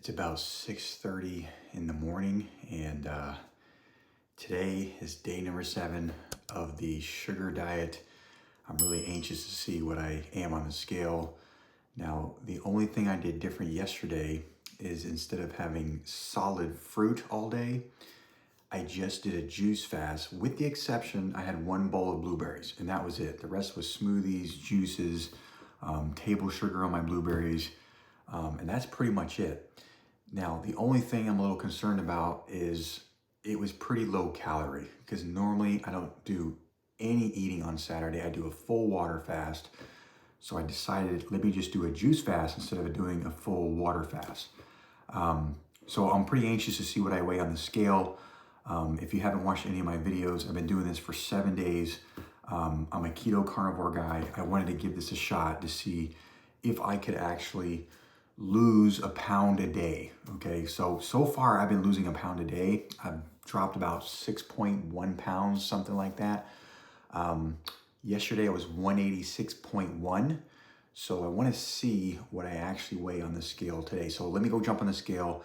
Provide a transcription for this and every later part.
It's about 6:30 in the morning, and today is day number 7 of the sugar diet. I'm really anxious to see what I am on the scale. Now, the only thing I did different yesterday is instead of having solid fruit all day, I just did a juice fast, with the exception I had 1 bowl of blueberries, and that was it. The rest was smoothies, juices, table sugar on my blueberries, and that's pretty much it. Now, the only thing I'm a little concerned about is it was pretty low calorie, because normally I don't do any eating on Saturday. I do a full water fast. So I decided, let me just do a juice fast instead of doing a full water fast. So I'm pretty anxious to see what I weigh on the scale. If you haven't watched any of my videos, I've been doing this for 7 days. I'm a keto carnivore guy. I wanted to give this a shot to see if I could actually lose a pound a day. Okay, so far I've been losing a pound a day. I've dropped about 6.1 pounds, something like that. Yesterday I was 186.1. So I want to see what I actually weigh on the scale today. So let me go jump on the scale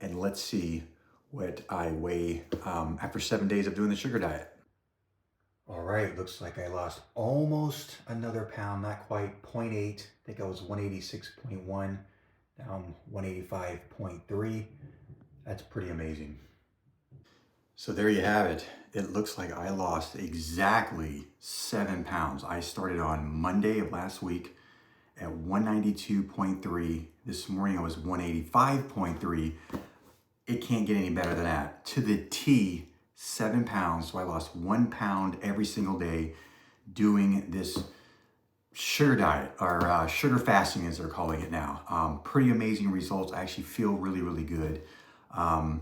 and let's see what I weigh after 7 days of doing the sugar diet. All right, looks like I lost almost another pound, not quite, 0.8. I think I was 186.1. Now I'm 185.3. That's pretty amazing. So there you have it. It looks like I lost exactly 7 pounds. I started on Monday of last week at 192.3. This morning I was 185.3. It can't get any better than that. To the T, 7 pounds. So I lost 1 pound every single day doing this sugar diet, or sugar fasting as they're calling it now. Pretty amazing results. I actually feel really, really good. And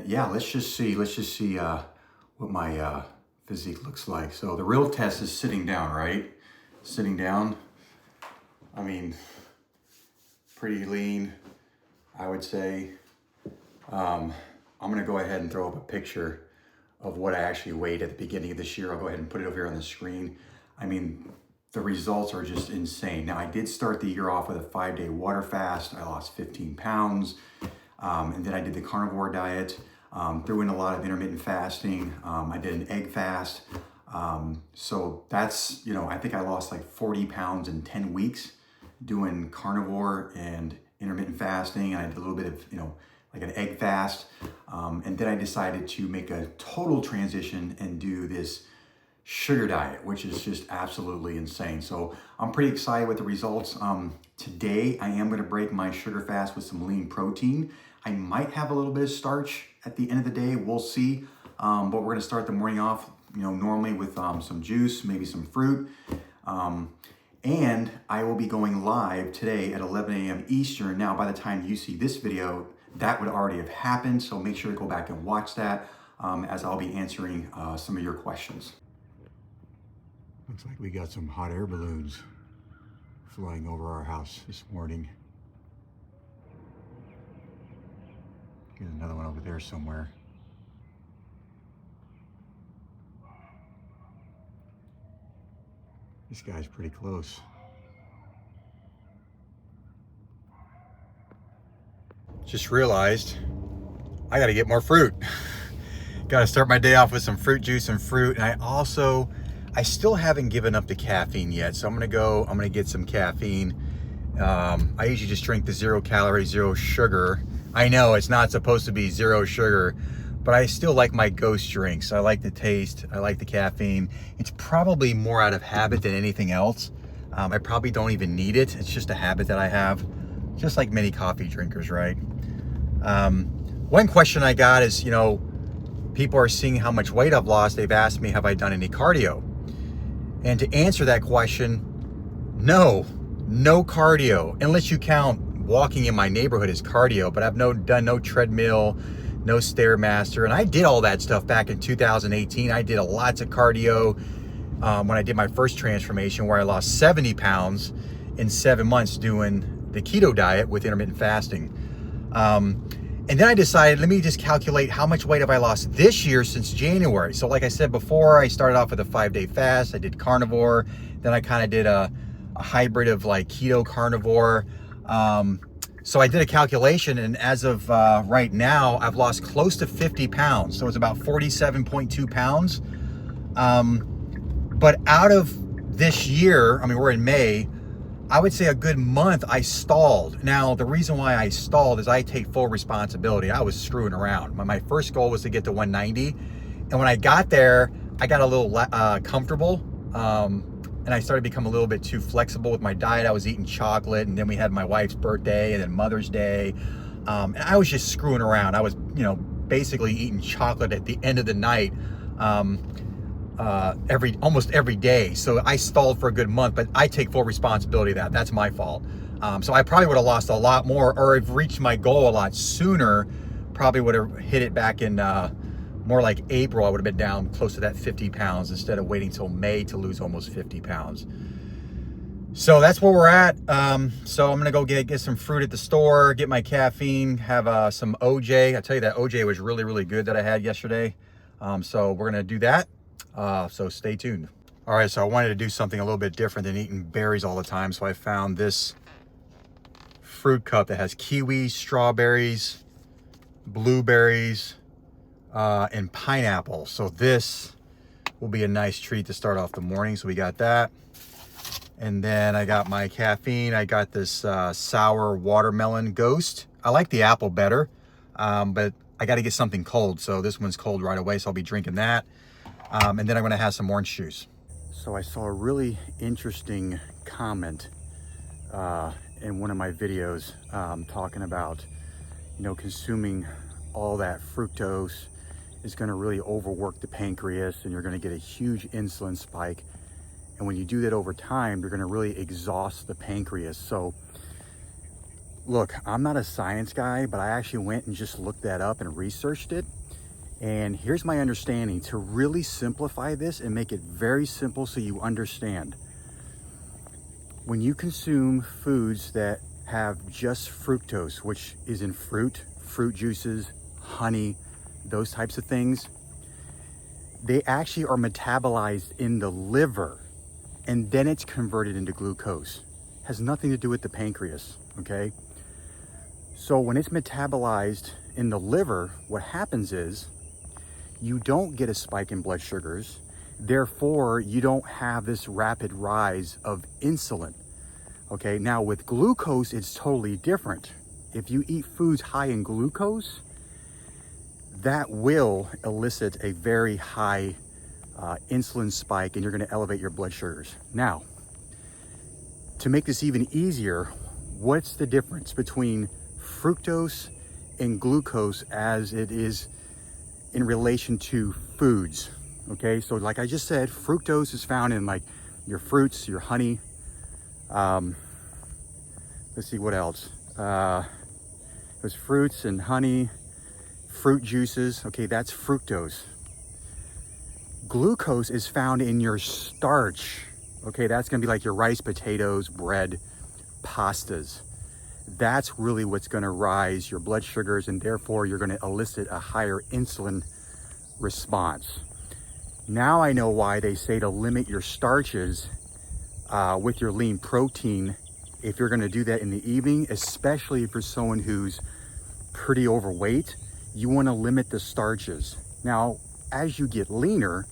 yeah, let's just see what my physique looks like. So the real test is sitting down, right? Sitting down. I mean, pretty lean, I would say. I'm gonna go ahead and throw up a picture of what I actually weighed at the beginning of this year. I'll go ahead and put it over here on the screen. I mean, the results are just insane. Now, I did start the year off with a 5-day water fast. I lost 15 pounds. And then I did the carnivore diet, threw in a lot of intermittent fasting. I did an egg fast. So that's, I think I lost like 40 pounds in 10 weeks doing carnivore and intermittent fasting. And I did a little bit of, like an egg fast. And then I decided to make a total transition and do this sugar diet, which is just absolutely insane. So I'm pretty excited with the results. Today, I am gonna break my sugar fast with some lean protein. I might have a little bit of starch at the end of the day, we'll see. But we're gonna start the morning off, normally with some juice, maybe some fruit. And I will be going live today at 11 a.m. Eastern. Now, by the time you see this video, that would already have happened. So make sure to go back and watch that as I'll be answering some of your questions. Looks like we got some hot air balloons flying over our house this morning. There's another one over there somewhere. This guy's pretty close. Just realized I got to get more fruit. Got to start my day off with some fruit juice and fruit. And I still haven't given up the caffeine yet. So I'm gonna get some caffeine. I usually just drink the 0 calorie, 0 sugar. I know it's not supposed to be 0 sugar, but I still like my Ghost drinks. I like the taste, I like the caffeine. It's probably more out of habit than anything else. I probably don't even need it. It's just a habit that I have, just like many coffee drinkers, right? One question I got is, people are seeing how much weight I've lost. They've asked me, have I done any cardio? And to answer that question, no cardio, unless you count walking in my neighborhood as cardio, but I've done no treadmill, no Stairmaster. And I did all that stuff back in 2018. I did lots of cardio when I did my first transformation, where I lost 70 pounds in 7 months doing the keto diet with intermittent fasting. And then I decided, let me just calculate how much weight have I lost this year since January. So like I said before, I started off with a 5-day fast. I did carnivore. Then I kind of did a hybrid of like keto carnivore. So I did a calculation, and as of right now, I've lost close to 50 pounds. So it's about 47.2 pounds. But out of this year, I mean, we're in May, I would say a good month I stalled. Now, the reason why I stalled is I take full responsibility. I was screwing around. My first goal was to get to 190. And when I got there, I got a little comfortable. And I started to become a little bit too flexible with my diet. I was eating chocolate, and then we had my wife's birthday and then Mother's Day. And I was just screwing around. I was, basically eating chocolate at the end of the night almost every day. So I stalled for a good month, but I take full responsibility of that. That's my fault. So I probably would have lost a lot more, or have reached my goal a lot sooner. Probably would have hit it back in more like April. I would have been down close to that 50 pounds instead of waiting till May to lose almost 50 pounds. So that's where we're at. So I'm gonna go get some fruit at the store, get my caffeine, have some OJ. I tell you, that OJ was really, really good that I had yesterday. So we're gonna do that. So stay tuned. All right, so I wanted to do something a little bit different than eating berries all the time. So I found this fruit cup that has kiwis, strawberries, blueberries, and pineapple. So this will be a nice treat to start off the morning. So we got that. And then I got my caffeine. I got this sour watermelon ghost. I like the apple better, but I got to get something cold. So this one's cold right away, so I'll be drinking that. And then I'm going to have some orange juice. So I saw a really interesting comment in one of my videos talking about, consuming all that fructose is going to really overwork the pancreas, and you're going to get a huge insulin spike. And when you do that over time, you're going to really exhaust the pancreas. So look, I'm not a science guy, but I actually went and just looked that up and researched it. And here's my understanding to really simplify this and make it very simple so you understand. When you consume foods that have just fructose, which is in fruit juices, honey, those types of things, they actually are metabolized in the liver, and then it's converted into glucose. Has nothing to do with the pancreas, okay? So when it's metabolized in the liver, what happens is you don't get a spike in blood sugars. Therefore, you don't have this rapid rise of insulin. Okay, now with glucose, it's totally different. If you eat foods high in glucose, that will elicit a very high insulin spike, and you're going to elevate your blood sugars. Now, to make this even easier, what's the difference between fructose and glucose as it is in relation to foods? Okay, so like I just said, fructose is found in like your fruits, your honey. Let's see what else. There's fruits and honey, fruit juices. Okay, that's fructose. Glucose is found in your starch. Okay, that's gonna be like your rice, potatoes, bread, pastas. That's really what's gonna rise your blood sugars, and therefore you're gonna elicit a higher insulin response. Now I know why they say to limit your starches with your lean protein if you're gonna do that in the evening, especially if you're someone who's pretty overweight. You wanna limit the starches. Now, as you get leaner,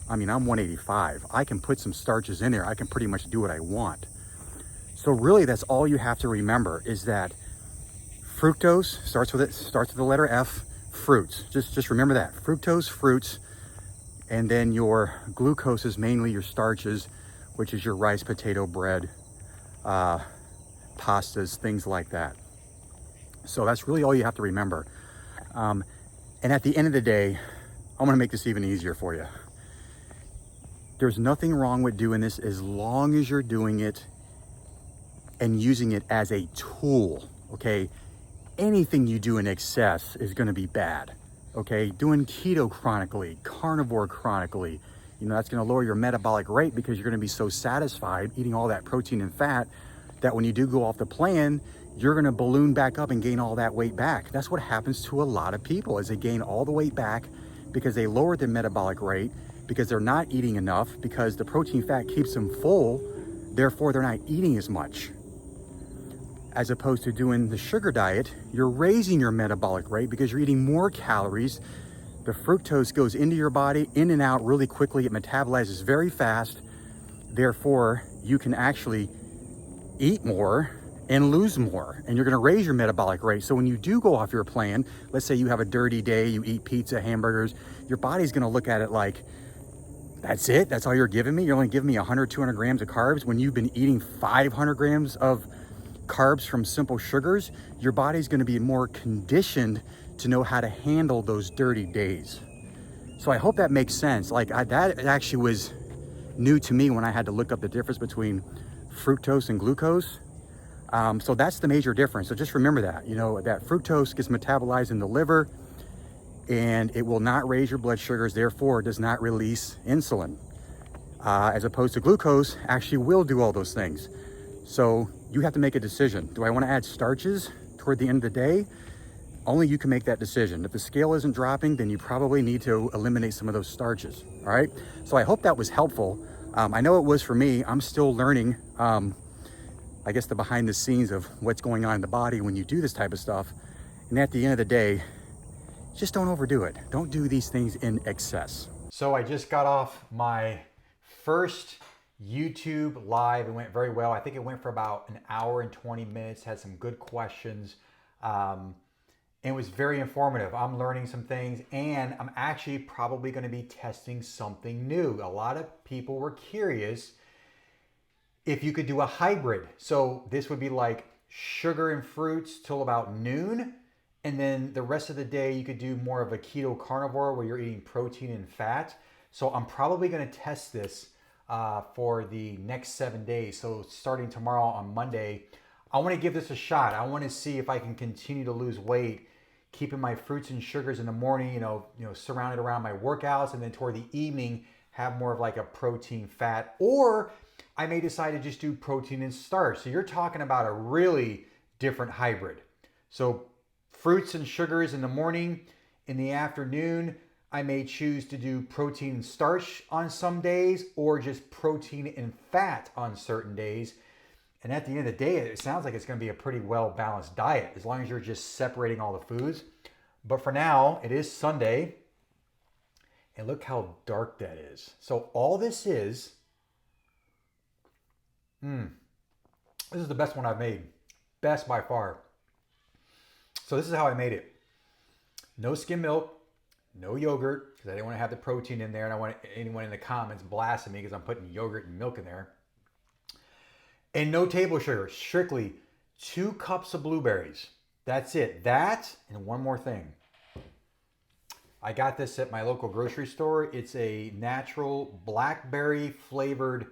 I'm 185. I can put some starches in there. I can pretty much do what I want. So really, that's all you have to remember is that fructose starts with the letter F, fruits. Just remember that. Fructose, fruits, and then your glucose is mainly your starches, which is your rice, potato, bread, pastas, things like that. So that's really all you have to remember. And at the end of the day, I'm gonna make this even easier for you. There's nothing wrong with doing this as long as you're doing it and using it as a tool, okay? Anything you do in excess is gonna be bad, okay? Doing keto chronically, carnivore chronically, that's gonna lower your metabolic rate because you're gonna be so satisfied eating all that protein and fat that when you do go off the plan, you're gonna balloon back up and gain all that weight back. That's what happens to a lot of people, is they gain all the weight back because they lowered their metabolic rate, because they're not eating enough, because the protein fat keeps them full, therefore they're not eating as much. as opposed to doing the sugar diet, you're raising your metabolic rate because you're eating more calories. The fructose goes into your body, in and out really quickly. It metabolizes very fast. Therefore, you can actually eat more and lose more, and you're gonna raise your metabolic rate. So when you do go off your plan, let's say you have a dirty day, you eat pizza, hamburgers, your body's gonna look at it like, that's it? That's all you're giving me? You're only giving me 100, 200 grams of carbs when you've been eating 500 grams of carbs from simple sugars. Your body's gonna be more conditioned to know how to handle those dirty days. So I hope that makes sense. That actually was new to me when I had to look up the difference between fructose and glucose. So that's the major difference. So just remember that, that fructose gets metabolized in the liver and it will not raise your blood sugars, therefore it does not release insulin. As opposed to glucose actually will do all those things. So you have to make a decision. Do I want to add starches toward the end of the day? Only you can make that decision. If the scale isn't dropping, then you probably need to eliminate some of those starches, all right? So I hope that was helpful. I know it was for me. I'm still learning, I guess, the behind the scenes of what's going on in the body when you do this type of stuff. And at the end of the day, just don't overdo it. Don't do these things in excess. So I just got off my first YouTube live. It went very well. I think it went for about an hour and 20 minutes, had some good questions. And it was very informative. I'm learning some things, and I'm actually probably going to be testing something new. A lot of people were curious if you could do a hybrid. So this would be like sugar and fruits till about noon, and then the rest of the day you could do more of a keto carnivore where you're eating protein and fat. So I'm probably going to test this for the next 7 days. So starting tomorrow on Monday, I want to give this a shot. I want to see if I can continue to lose weight, keeping my fruits and sugars in the morning, surrounded around my workouts, and then toward the evening have more of like a protein fat, or I may decide to just do protein and starch. So you're talking about a really different hybrid. So fruits and sugars in the morning. In the afternoon, I may choose to do protein and starch on some days, or just protein and fat on certain days. And at the end of the day, it sounds like it's going to be a pretty well-balanced diet as long as you're just separating all the foods. But for now, it is Sunday. And look how dark that is. So all this is, this is the best one I've made. Best by far. So this is how I made it. No skim milk, no yogurt, because I didn't want to have the protein in there, and I want anyone in the comments blasting me because I'm putting yogurt and milk in there. And no table sugar, strictly 2 cups of blueberries. That's it. That, and one more thing. I got this at my local grocery store. It's a natural blackberry flavored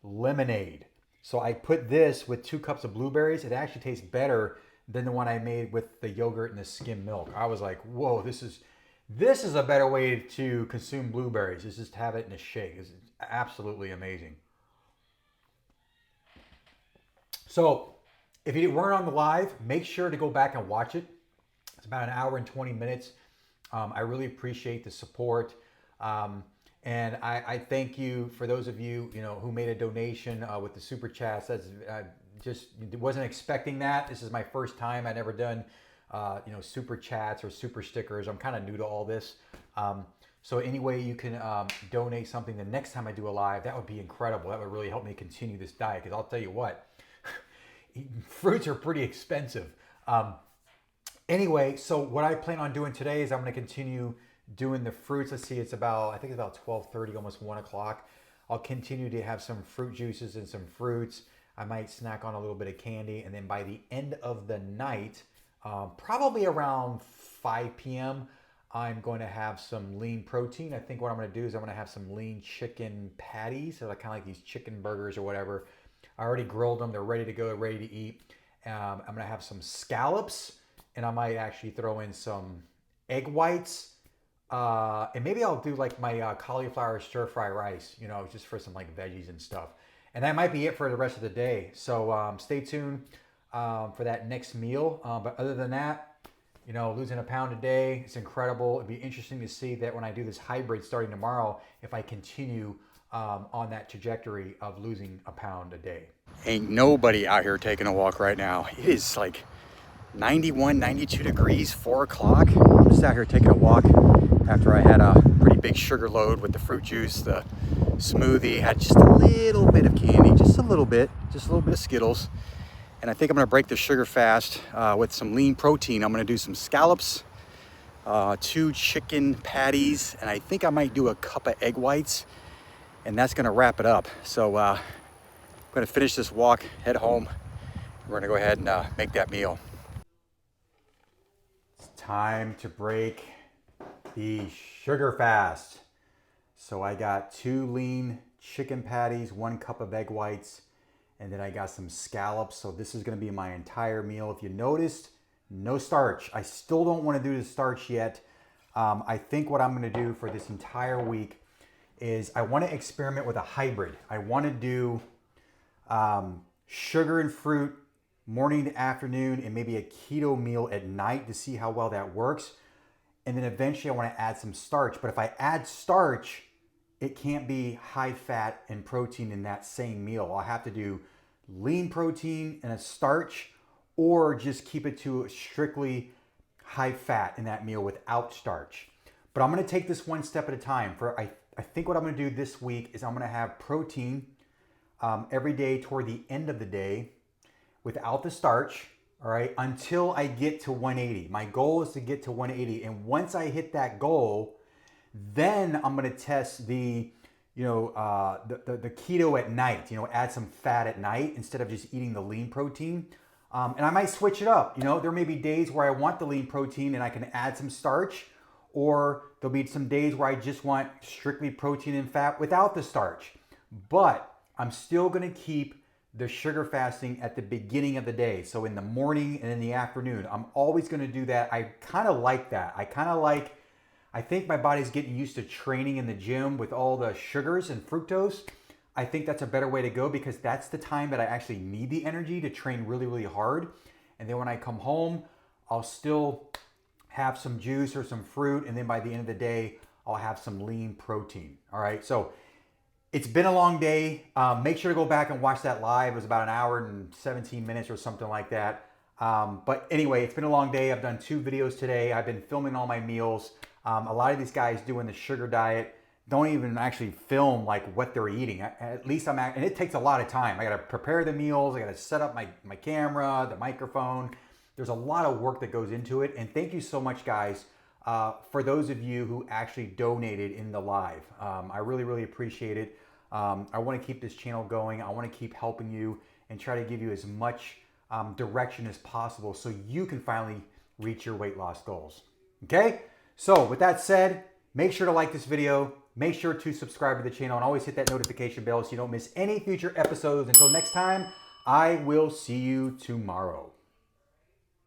lemonade. So I put this with 2 cups of blueberries. It actually tastes better than the one I made with the yogurt and the skim milk. I was like, whoa, this is a better way to consume blueberries. Is just have it in a shake. It's absolutely amazing. So if you weren't on the live, make sure to go back and watch it. It's about an hour and 20 minutes. I really appreciate the support. And I thank you for those of you, who made a donation with the super chats. That's just wasn't expecting that. This is my first time. I'd never done, super chats or super stickers. I'm kind of new to all this. So any way you can donate something the next time I do a live, that would be incredible. That would really help me continue this diet, because I'll tell you what, fruits are pretty expensive. Anyway, so what I plan on doing today is I'm going to continue doing the fruits. Let's see, I think it's about 12:30, almost 1 o'clock. I'll continue to have some fruit juices and some fruits. I might snack on a little bit of candy. And then by the end of the night, probably around 5 p.m., I'm going to have some lean protein. I think what I'm going to do is I'm going to have some lean chicken patties. So kind of like these chicken burgers or whatever. I already grilled them. They're ready to go, ready to eat. I'm going to have some scallops, and I might actually throw in some egg whites. And maybe I'll do like my cauliflower stir fry rice, just for some like veggies and stuff. And that might be it for the rest of the day. So stay tuned for that next meal. But other than that, losing a pound a day, it's incredible. It'd be interesting to see that when I do this hybrid starting tomorrow, if I continue on that trajectory of losing a pound a day. Ain't nobody out here taking a walk right now. It is like 91, 92 degrees, 4 o'clock. I'm just out here taking a walk after I had a pretty big sugar load with the fruit juice, the smoothie, had just a little bit of candy, just a little bit of Skittles. And I think I'm gonna break the sugar fast with some lean protein. I'm gonna do some scallops, 2 chicken patties, and I think I might do a cup of egg whites, and that's gonna wrap it up. So I'm gonna finish this walk, head home. We're gonna go ahead and make that meal. It's time to break the sugar fast. So I got 2 lean chicken patties, 1 cup of egg whites, and then I got some scallops. So this is gonna be my entire meal. If you noticed, no starch. I still don't wanna do the starch yet. I think what I'm gonna do for this entire week is I wanna experiment with a hybrid. I wanna do sugar and fruit morning to afternoon, and maybe a keto meal at night to see how well that works. And then eventually I want to add some starch. But if I add starch, it can't be high fat and protein in that same meal. I'll have to do lean protein and a starch, or just keep it to strictly high fat in that meal without starch. But I'm going to take this one step at a time. I think what I'm going to do this week is I'm going to have protein every day toward the end of the day without the starch, all right, until I get to 180. My goal is to get to 180. And once I hit that goal, then I'm gonna test the keto at night, add some fat at night instead of just eating the lean protein. And I might switch it up. There may be days where I want the lean protein and I can add some starch, or there'll be some days where I just want strictly protein and fat without the starch. But I'm still gonna keep the sugar fasting at the beginning of the day. So in the morning and in the afternoon, I'm always gonna do that. I kind of like that. I think my body's getting used to training in the gym with all the sugars and fructose. I think that's a better way to go, because that's the time that I actually need the energy to train really, really hard. And then when I come home, I'll still have some juice or some fruit. And then by the end of the day, I'll have some lean protein. All right, so it's been a long day. Make sure to go back and watch that live. It was about an hour and 17 minutes or something like that. But anyway, it's been a long day. I've done 2 videos today. I've been filming all my meals. A lot of these guys doing the sugar diet don't even actually film like what they're eating. At least and it takes a lot of time. I gotta prepare the meals. I gotta set up my camera, the microphone. There's a lot of work that goes into it. And thank you so much, guys, for those of you who actually donated in the live. I really, really appreciate it. I want to keep this channel going. I want to keep helping you and try to give you as much direction as possible so you can finally reach your weight loss goals. Okay? So with that said, make sure to like this video. Make sure to subscribe to the channel and always hit that notification bell so you don't miss any future episodes. Until next time, I will see you tomorrow.